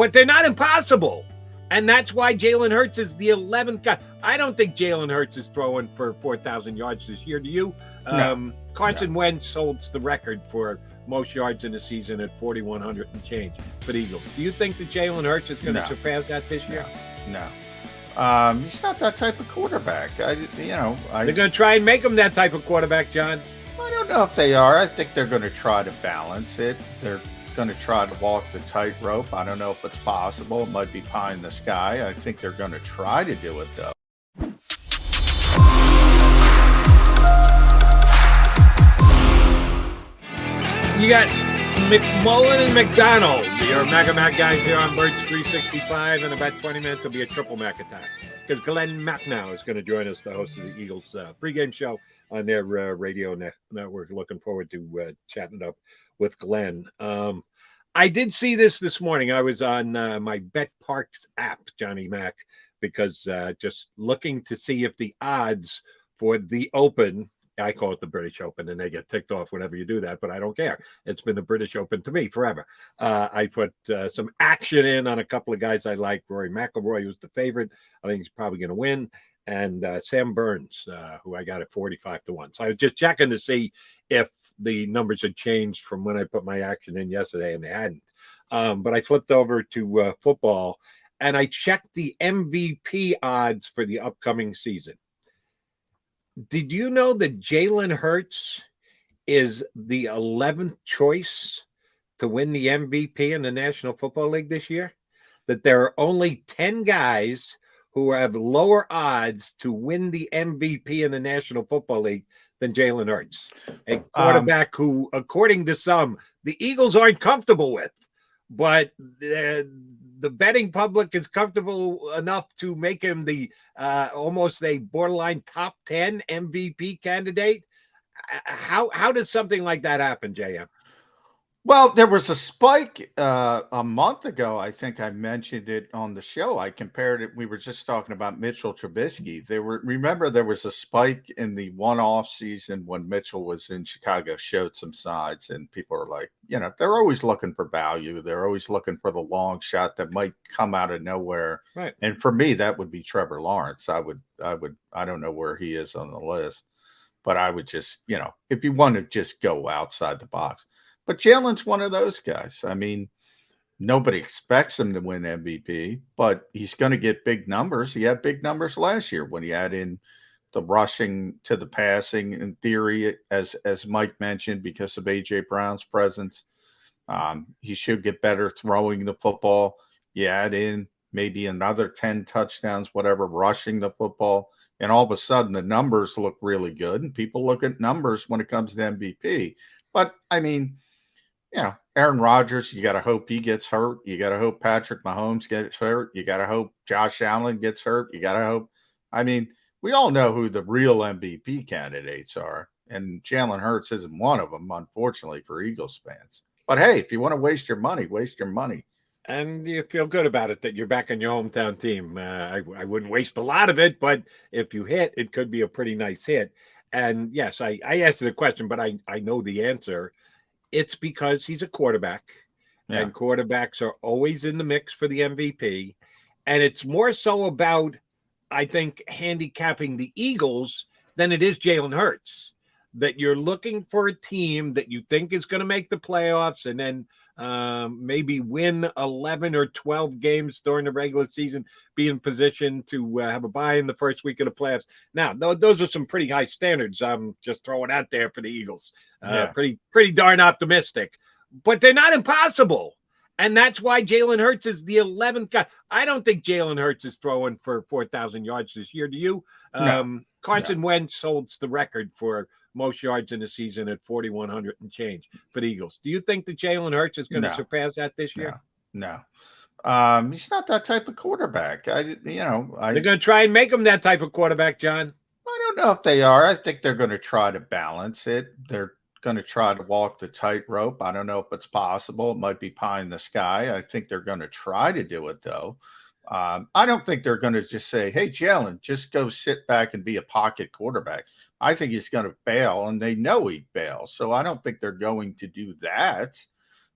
but they're not impossible. And that's why Jalen Hurts is the 11th guy. I don't think Jalen Hurts is throwing for 4,000 yards this year. Do you? No. Carson Wentz holds the record for most yards in a season at 4,100 and change for the Eagles. Do you think that Jalen Hurts is going to surpass that this year? No. He's not that type of quarterback. They're going to try and make him that type of quarterback, John. I don't know if they are. I think they're going to try to balance it. They're going to try to walk the tightrope. I don't know if it's possible. It might be pie in the sky. I think they're going to try to do it, though. You got McMullen and McDonald, your Mac guys here on Birds 365. In about 20 minutes, there'll be a triple Mac attack because Glenn Macnow is going to join us, the host of the Eagles pregame show on their radio network. Looking forward to chatting up with Glenn. I did see this morning. I was on my Bet Parks app, Johnny Mac, because just looking to see if the odds for the Open, I call it the British Open, and they get ticked off whenever you do that, but I don't care. It's been the British Open to me forever. I put some action in on a couple of guys I like. Rory McIlroy was the favorite. I think he's probably going to win. And Sam Burns, who I got at 45-1. So I was just checking to see if the numbers had changed from when I put my action in yesterday, and they hadn't. But I flipped over to football, and I checked the MVP odds for the upcoming season. Did you know that Jalen Hurts is the 11th choice to win the MVP in the National Football League this year? That there are only 10 guys who have lower odds to win the MVP in the National Football League than Jalen Hurts, a quarterback who, according to some, the Eagles aren't comfortable with, but the betting public is comfortable enough to make him the almost a borderline top 10 MVP candidate. How does something like that happen, JM? Well, there was a spike a month ago. I think I mentioned it on the show. I compared it. We were just talking about Mitchell Trubisky. Remember there was a spike in the one-off season when Mitchell was in Chicago, showed some sides, and people are like, they're always looking for value. They're always looking for the long shot that might come out of nowhere. Right. And for me, that would be Trevor Lawrence. I don't know where he is on the list, but I would just, if you want to just go outside the box. But Jalen's one of those guys. I mean, nobody expects him to win MVP, but he's going to get big numbers. He had big numbers last year when he add in the rushing to the passing in theory, as Mike mentioned, because of A.J. Brown's presence. He should get better throwing the football. You add in maybe another 10 touchdowns, whatever, rushing the football. And all of a sudden, the numbers look really good. And people look at numbers when it comes to MVP. But, I mean, Aaron Rodgers, you got to hope he gets hurt. You got to hope Patrick Mahomes gets hurt. You got to hope Josh Allen gets hurt. You got to hope. I mean, we all know who the real MVP candidates are, and Jalen Hurts isn't one of them, unfortunately, for Eagles fans. But, hey, if you want to waste your money, waste your money. And you feel good about it that you're back in your hometown team. I wouldn't waste a lot of it, but if you hit, it could be a pretty nice hit. And, yes, I asked the question, but I know the answer. It's because he's a quarterback, and quarterbacks are always in the mix for the MVP. And it's more so about, I think, handicapping the Eagles than it is Jalen Hurts. That you're looking for a team that you think is going to make the playoffs and then maybe win 11 or 12 games during the regular season, be in position to have a bye in the first week of the playoffs. Now, those are some pretty high standards I'm just throwing out there for the Eagles. Pretty darn optimistic, but they're not impossible. And that's why Jalen Hurts is the 11th guy. I don't think Jalen Hurts is throwing for 4,000 yards this year. Do you? Carson Wentz holds the record for most yards in a season at 4,100 and change for the Eagles. Do you think that Jalen Hurts is going to surpass that this year? No. He's not that type of quarterback. They're going to try and make him that type of quarterback, John. I don't know if they are. I think they're going to try to balance it. They're going to try to walk the tightrope. I don't know if it's possible. It might be pie in the sky. I think they're going to try to do it, though. I don't think they're going to just say, hey, Jalen, just go sit back and be a pocket quarterback. I think he's going to bail, and they know he'd bail. So I don't think they're going to do that.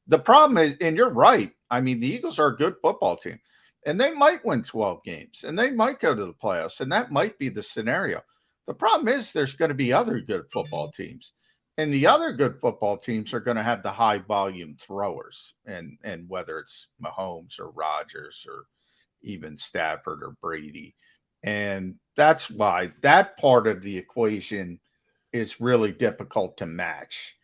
The problem is, and you're right. I mean, the Eagles are a good football team, and they might win 12 games, and they might go to the playoffs, and that might be the scenario. The problem is there's going to be other good football teams, and the other good football teams are going to have the high volume throwers, and whether it's Mahomes or Rodgers or even Stafford or Brady, and that's why that part of the equation is really difficult to match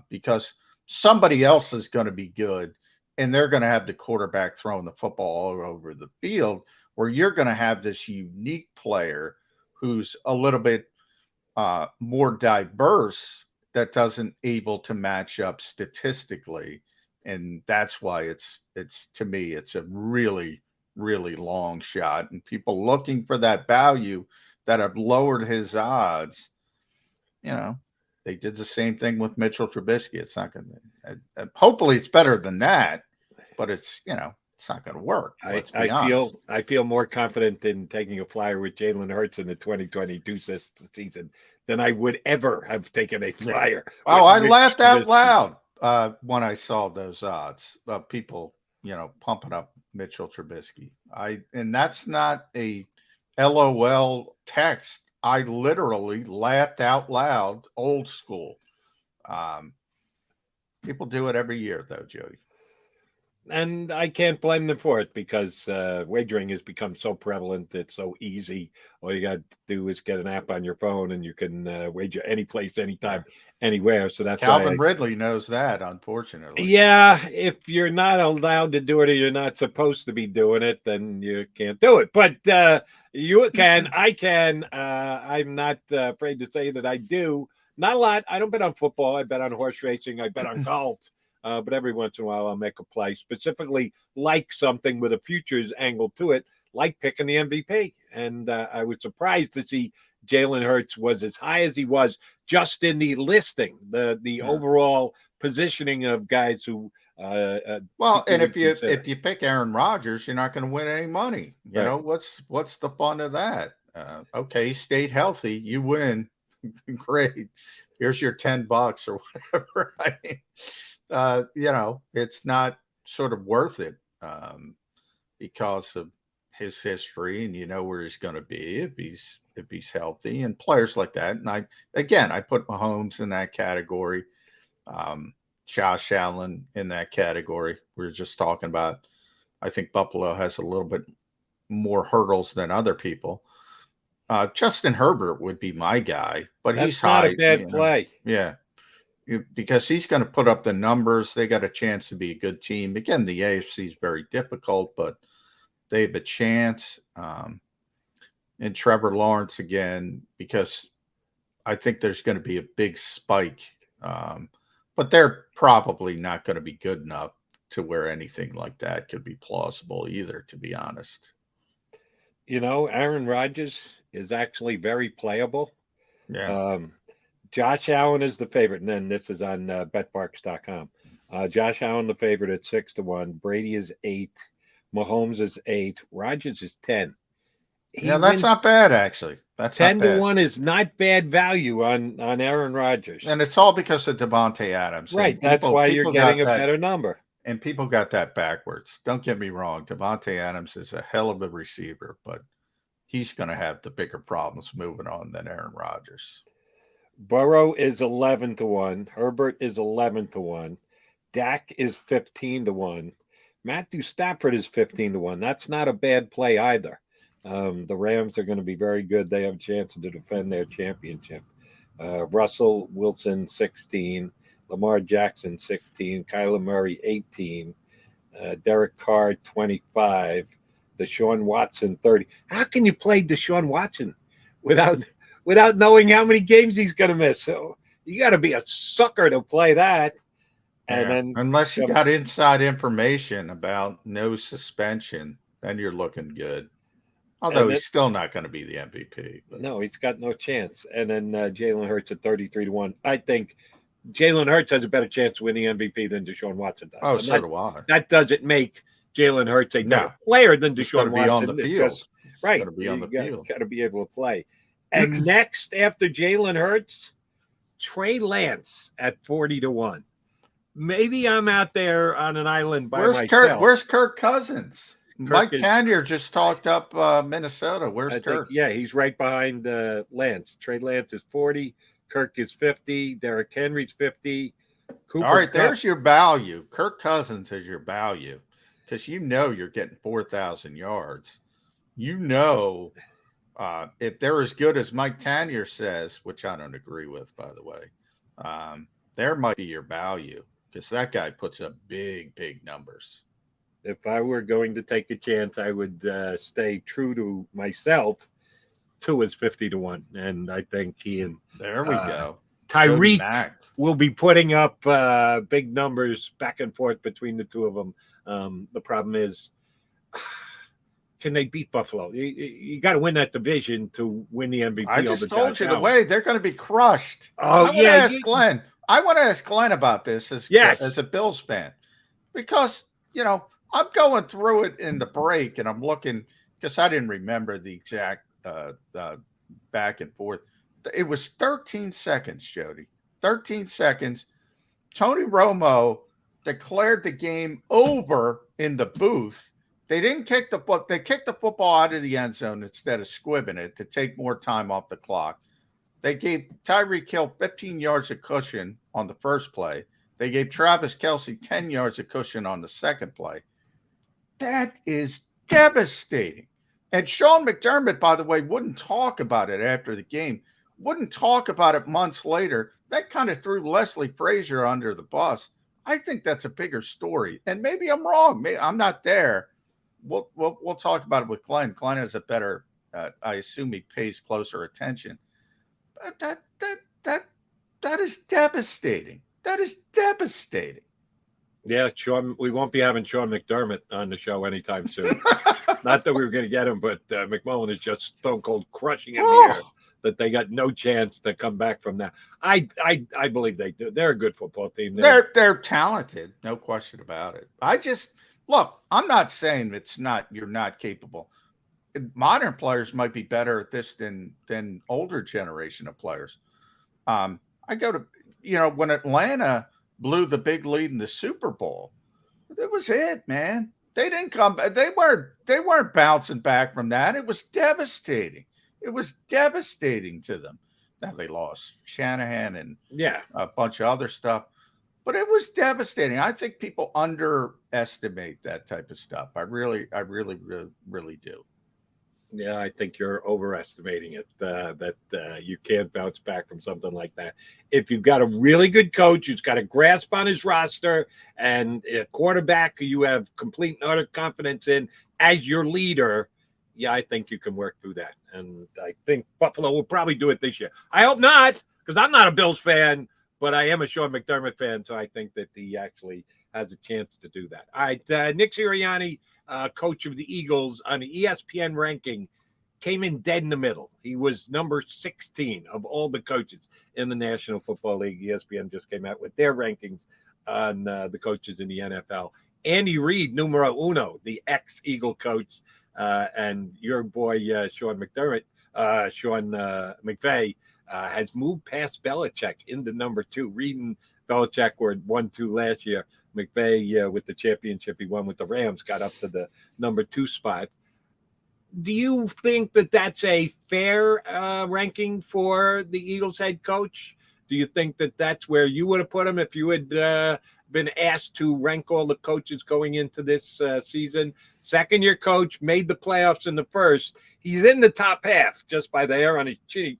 because somebody else is going to be good and they're going to have the quarterback throwing the football all over the field, where you're going to have this unique player who's a little bit more diverse that doesn't able to match up statistically. And that's why it's to me, it's a really, really long shot. And people looking for that value that have lowered his odds, they did the same thing with Mitchell Trubisky. It's not going to, hopefully it's better than that, but it's not going to work. Let's be honest. I feel more confident in taking a flyer with Jalen Hurts in the 2022 season than I would ever have taken a flyer. Oh, I laughed out loud when I saw those odds of people, pumping up Mitchell Trubisky. And that's not a LOL text. I literally laughed out loud, old school. People do it every year, though, Jody. And I can't blame them for it because wagering has become so prevalent. It's so easy. All you got to do is get an app on your phone and you can wager any place, anytime, anywhere. So that's Calvin Ridley knows that, unfortunately. Yeah, if you're not allowed to do it or you're not supposed to be doing it, then you can't do it. But you can, I can. I'm not afraid to say that I do. Not a lot. I don't bet on football. I bet on horse racing. I bet on golf. But every once in a while, I'll make a play, specifically like something with a futures angle to it, like picking the MVP. And I was surprised to see Jalen Hurts was as high as he was just in the listing, the overall positioning of guys who. And if you pick Aaron Rodgers, you're not going to win any money. You Right. know what's the fun of that? Okay, he stayed healthy, you win. Great. Here's your $10 or whatever. I mean, it's not sort of worth it because of his history, and where he's going to be if he's healthy, and players like that. And I put Mahomes in that category, Josh Allen in that category. We were just talking about. I think Buffalo has a little bit more hurdles than other people. Justin Herbert would be my guy, but he's not high. a bad play. Yeah. Because he's going to put up the numbers. They got a chance to be a good team. Again, the AFC is very difficult, but they have a chance. And Trevor Lawrence again, because I think there's going to be a big spike. But they're probably not going to be good enough to where anything like that could be plausible either, to be honest. Aaron Rodgers is actually very playable. Yeah. Josh Allen is the favorite, and then this is on betparks.com. Josh Allen, the favorite at 6-1. Brady is 8. Mahomes is 8. Rodgers is 10. That's not bad, actually. That's 10-1 is not bad value on Aaron Rodgers. And it's all because of Devontae Adams. Right. That's why you're getting a better number. And people got that backwards. Don't get me wrong. Devontae Adams is a hell of a receiver, but he's going to have the bigger problems moving on than Aaron Rodgers. Burrow is 11-1. Herbert is 11-1. Dak is 15-1. Matthew Stafford is 15-1. That's not a bad play either. The Rams are going to be very good. They have a chance to defend their championship. Russell Wilson, 16. Lamar Jackson, 16. Kyler Murray, 18. Derek Carr, 25. Deshaun Watson, 30. How can you play Deshaun Watson without knowing how many games he's going to miss? So you got to be a sucker to play that. And then unless you got inside information about no suspension, then you're looking good. Although he's still not going to be the MVP. But. No, he's got no chance. And then Jalen Hurts at 33-1. I think Jalen Hurts has a better chance to win the MVP than Deshaun Watson does. Oh, and so do I. That doesn't make Jalen Hurts a better player than Deshaun Watson. On the field. Right. Be on the field. Got to be able to play. And next after Jalen Hurts, Trey Lance at 40-1. maybe I'm out there on an island by Where's myself. Where's Kirk Cousins? Mike is, Tanier just talked up Minnesota. Where's Kirk? He's right behind Lance. Trey Lance is 40. Kirk is 50. Derrick Henry's 50. Cooper All right, Kupp. there's your value. Kirk Cousins is your value because you're getting 4,000 yards. If they're as good as Mike Tanier says, which I don't agree with, by the way, there might be your value because that guy puts up big, big numbers. If I were going to take a chance, I would stay true to myself. 2 is 50-1, and I think he and there we go. Tyreek will be putting up big numbers back and forth between the two of them. The problem is, can they beat Buffalo? You got to win that division to win the MVP. I just told you the way they're going to be crushed. Oh, I want to ask Glenn about this as a Bills fan, because I'm going through it in the break and I'm looking because I didn't remember the exact back and forth. It was 13 seconds, Jody. 13 seconds. Tony Romo declared the game over in the booth. They didn't kick the foot. They kicked the football out of the end zone instead of squibbing it to take more time off the clock. They gave Tyreek Hill 15 yards of cushion on the first play. They gave Travis Kelce 10 yards of cushion on the second play. That is devastating. And Sean McDermott, by the way, wouldn't talk about it after the game, wouldn't talk about it months later. That kind of threw Leslie Frazier under the bus. I think that's a bigger story. And maybe I'm wrong. Maybe I'm not there. We'll talk about it with Glenn. Glenn has a better, I assume he pays closer attention. But that is devastating. That is devastating. Yeah, Sean. We won't be having Sean McDermott on the show anytime soon. Not that we were going to get him, but McMullen is just stone cold crushing him here. That they got no chance to come back from that. I believe they do. They're a good football team. They're talented, no question about it. Look, I'm not saying you're not capable. Modern players might be better at this than older generation of players. I go to when Atlanta blew the big lead in the Super Bowl, that was it, man. They didn't come. They weren't bouncing back from that. It was devastating. It was devastating to them. Now they lost Shanahan and a bunch of other stuff, but it was devastating. I think people underestimate that type of stuff. I really do. Yeah, I think you're overestimating it, that you can't bounce back from something like that. If you've got a really good coach who's got a grasp on his roster and a quarterback who you have complete and utter confidence in as your leader, yeah, I think you can work through that. And I think Buffalo will probably do it this year. I hope not, because I'm not a Bills fan, but I am a Sean McDermott fan, so I think that he actually has a chance to do that. All right, Nick Sirianni, coach of the Eagles, on the ESPN ranking, came in dead in the middle. He was number 16 of all the coaches in the National Football League. ESPN just came out with their rankings on the coaches in the NFL. Andy Reid, numero uno, the ex-Eagle coach, and your boy Sean McDermott, Sean McVay, has moved past Belichick into number 2. Reid and Belichick were 1-2 last year. McVay, with the championship he won with the Rams, got up to the number 2 spot. Do you think that that's a fair ranking for the Eagles head coach? Do you think that that's where you would have put him if you had been asked to rank all the coaches going into this season? Second-year coach, made the playoffs in the first. He's in the top half just by the hair on his chin.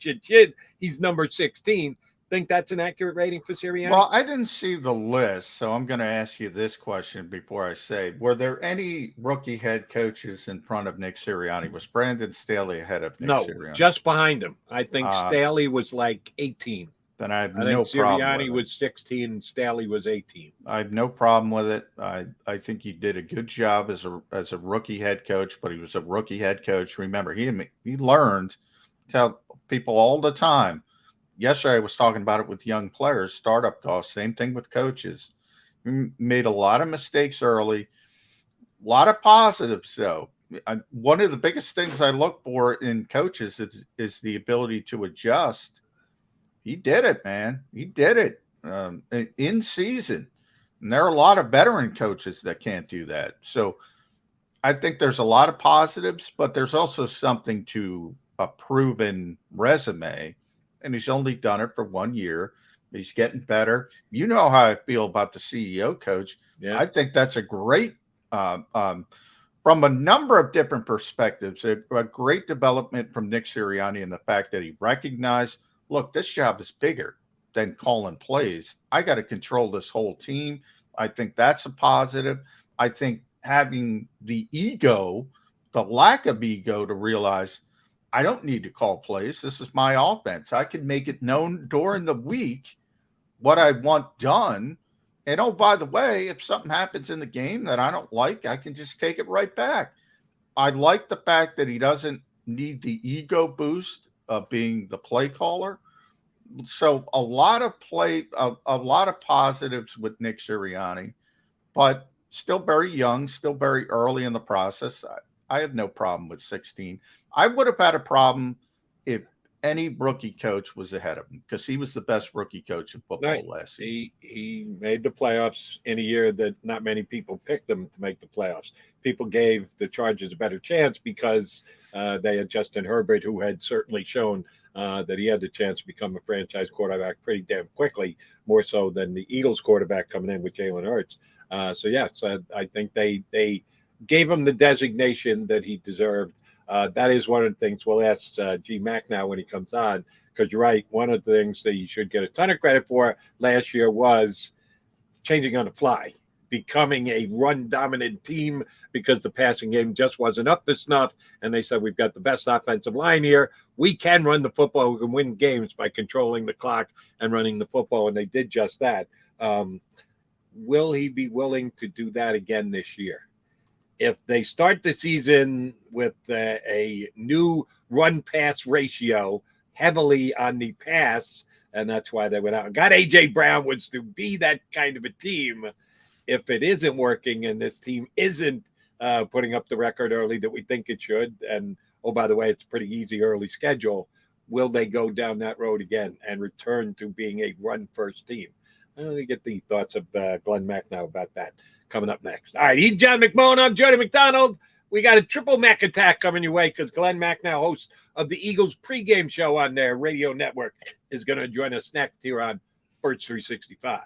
He's number 16. Think that's an accurate rating for Sirianni? Well, I didn't see the list, so I'm going to ask you this question before I say, were there any rookie head coaches in front of Nick Sirianni? Was Brandon Staley ahead of Nick Sirianni? No, just behind him. I think Staley was like 18. Then I have no problem with it. Sirianni was 16 and Staley was 18. I have no problem with it. I think he did a good job as a rookie head coach, but he was a rookie head coach. Remember, he learned, tell people all the time. Yesterday, I was talking about it with young players, startup costs, same thing with coaches. We made a lot of mistakes early, a lot of positives, though. One of the biggest things I look for in coaches is the ability to adjust. He did it, man. He did it in season. And there are a lot of veteran coaches that can't do that. So I think there's a lot of positives, but there's also something to a proven resume. And he's only done it for 1 year. He's getting better. You know how I feel about the CEO coach. Yeah. I think that's a great, from a number of different perspectives, a great development from Nick Sirianni, and the fact that he recognized, look, this job is bigger than calling plays. I got to control this whole team. I think that's a positive. I think having the ego, the lack of ego, to realize I don't need to call plays. This is my offense. I can make it known during the week what I want done. And oh, by the way, if something happens in the game that I don't like, I can just take it right back. I like the fact that he doesn't need the ego boost of being the play caller. So a lot of positives with Nick Sirianni, but still very young, still very early in the process. I have no problem with 16. I would have had a problem if any rookie coach was ahead of him, because he was the best rookie coach in football last season. He made the playoffs in a year that not many people picked him to make the playoffs. People gave the Chargers a better chance because they had Justin Herbert, who had certainly shown that he had the chance to become a franchise quarterback pretty damn quickly, more so than the Eagles quarterback coming in with Jalen Hurts. I think they gave him the designation that he deserved. That is one of the things we'll ask G Mac now when he comes on, because you're right. One of the things that you should get a ton of credit for last year was changing on the fly, becoming a run-dominant team, because the passing game just wasn't up to snuff. And they said, we've got the best offensive line here. We can run the football. We can win games by controlling the clock and running the football. And they did just that. Will he be willing to do that again this year? If they start the season with a new run-pass ratio heavily on the pass, and that's why they went out and got A.J. Brown, was to be that kind of a team. If it isn't working and this team isn't putting up the record early that we think it should, and, oh, by the way, it's a pretty easy early schedule, will they go down that road again and return to being a run-first team? Let me get the thoughts of Glenn Mack now about that coming up next. All right, he's John McMullen. I'm Jody McDonald. We got a triple Mac attack coming your way, because Glenn Mack, now host of the Eagles pregame show on their radio network, is going to join us next here on Birds 365.